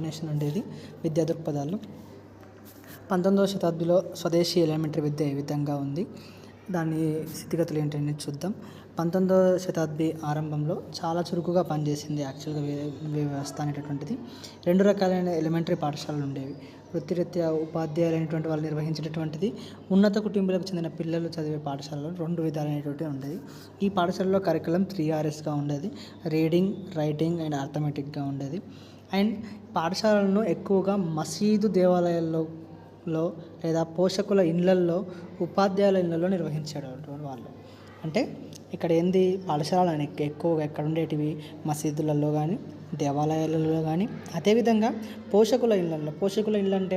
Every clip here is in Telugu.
డెఫినేషన్ ఉండేది విద్యా దృక్పథాలు. 19వ శతాబ్దిలో స్వదేశీ ఎలిమెంటరీ విద్య ఏ విధంగా ఉంది, దాని స్థితిగతులు ఏంటనేది చూద్దాం. 19వ శతాబ్ది ఆరంభంలో చాలా చురుకుగా పనిచేసింది యాక్చువల్గా వ్యవస్థ అనేటటువంటిది. 2 రకాలైన ఎలిమెంటరీ పాఠశాలలు ఉండేవి. వృత్తిరీత్యా ఉపాధ్యాయులు అనేటువంటి వాళ్ళు నిర్వహించేటటువంటిది, ఉన్నత కుటుంబాలకు చెందిన పిల్లలు చదివే పాఠశాలలో 2 విధాలైనటువంటివి ఉండేది. ఈ పాఠశాలలో కరికులం 3Rsగా ఉండేది. రీడింగ్, రైటింగ్ అండ్ అర్థమెటిక్గా ఉండేది. అండ్ పాఠశాలలను ఎక్కువగా మసీదు దేవాలయాల్లో లేదా పోషకుల ఇళ్లల్లో, ఉపాధ్యాయుల ఇళ్లలో నిర్వహించేటటువంటి వాళ్ళు. అంటే ఇక్కడ ఏంది, పాఠశాలలు ఎక్కువగా ఎక్కడ ఉండేటివి, మసీదులలో కానీ, దేవాలయాలలో కానీ, అదేవిధంగా పోషకుల ఇళ్ళు అంటే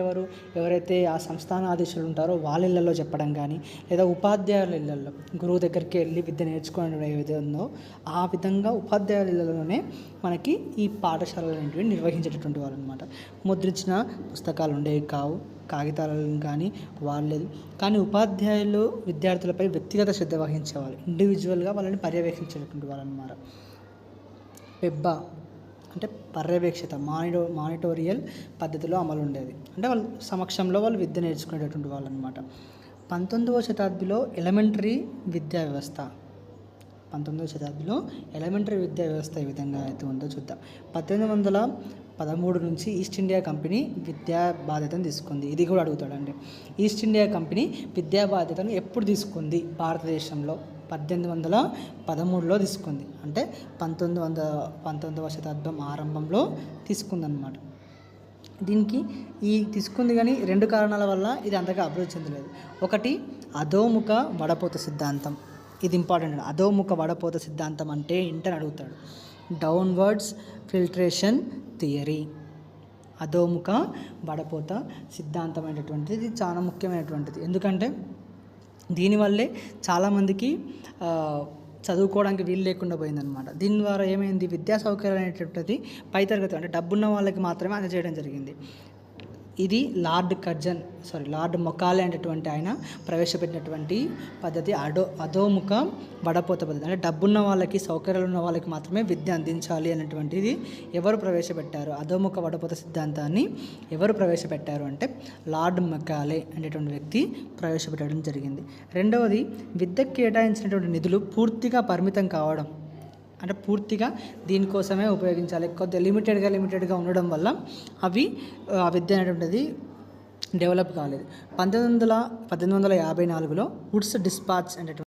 ఎవరైతే ఆ సంస్థానాధీశులు ఉంటారో వాళ్ళ ఇళ్లలో చెప్పడం కానీ, లేదా ఉపాధ్యాయుల ఇళ్లలో గురువు దగ్గరికి వెళ్ళి విద్య నేర్చుకోవడం ఏదైతే ఉందో ఆ విధంగా ఉపాధ్యాయుల ఇళ్లలోనే మనకి ఈ పాఠశాలలు అనేటివి నిర్వహించేటటువంటి వాళ్ళు అనమాట. ముద్రించిన పుస్తకాలు ఉండేవి కావు, కాగితాలను కానీ వాడలేదు. కానీ ఉపాధ్యాయులు విద్యార్థులపై వ్యక్తిగత శ్రద్ధ వహించేవాళ్ళు, ఇండివిజువల్గా వాళ్ళని పర్యవేక్షించేటటువంటి వాళ్ళు అనమాట. పెబ్బా అంటే పర్యవేక్షిత, మానిటోరియల్ పద్ధతిలో అమలు ఉండేది. అంటే వాళ్ళ సమక్షంలో వాళ్ళు విద్య నేర్చుకునేటటువంటి వాళ్ళు అనమాట. 19వ శతాబ్దిలో ఎలిమెంటరీ విద్యా వ్యవస్థ 19వ శతాబ్దిలో ఎలిమెంటరీ విద్యా వ్యవస్థ ఏ విధంగా అయితే ఉందో చూద్దాం. 1813 నుంచి ఈస్ట్ ఇండియా కంపెనీ విద్యా బాధ్యతను తీసుకుంది. ఇది కూడా అడుగుతాడండి. ఈస్ట్ ఇండియా కంపెనీ విద్యా బాధ్యతను ఎప్పుడు తీసుకుంది భారతదేశంలో? 1813లో తీసుకుంది. అంటే 19వ శతాబ్దం ఆరంభంలో తీసుకుందన్నమాట. దీనికి తీసుకుంది కానీ 2 కారణాల వల్ల ఇది అంతగా అభివృద్ధి చెందలేదు. ఒకటి, అధోముఖ వడపోత సిద్ధాంతం. ఇది ఇంపార్టెంట్. అధోముఖ వడపోత సిద్ధాంతం అంటే ఏంటని అడుగుతాడు. Downwards filtration theory. అధోముఖ వడపోత సిద్ధాంతం అనేటటువంటిది ఇది చాలా ముఖ్యమైనటువంటిది. ఎందుకంటే దీనివల్లే చాలామందికి చదువుకోవడానికి వీలు లేకుండా పోయిందనమాట. దీని ద్వారా ఏమైంది, విద్యా సౌకర్యాలు అనేటటువంటిది పై తరగతి అంటే డబ్బున్న వాళ్ళకి మాత్రమే అందజేయడం జరిగింది. ఇది లార్డ్ మొకాలే అనేటటువంటి ఆయన ప్రవేశపెట్టినటువంటి పద్ధతి అధోముఖ వడపోత పద్ధతి. అంటే డబ్బున్న వాళ్ళకి, సౌకర్యాలు ఉన్న వాళ్ళకి మాత్రమే విద్య అందించాలి అనేటువంటిది ఎవరు ప్రవేశపెట్టారు? అధోముఖ వడపోత సిద్ధాంతాన్ని ఎవరు ప్రవేశపెట్టారు అంటే లార్డ్ మొకాలే అనేటువంటి వ్యక్తి ప్రవేశపెట్టడం జరిగింది. రెండవది, విద్యకు కేటాయించినటువంటి నిధులు పూర్తిగా పరిమితం కావడం. అంటే పూర్తిగా దీనికోసమే ఉపయోగించాలి, కొద్దిగా లిమిటెడ్గా ఉండడం వల్ల ఆ విద్య అనేటువంటిది డెవలప్ కాలేదు. 1854లో వుడ్స్ డిస్పాచ్ అనేటువంటి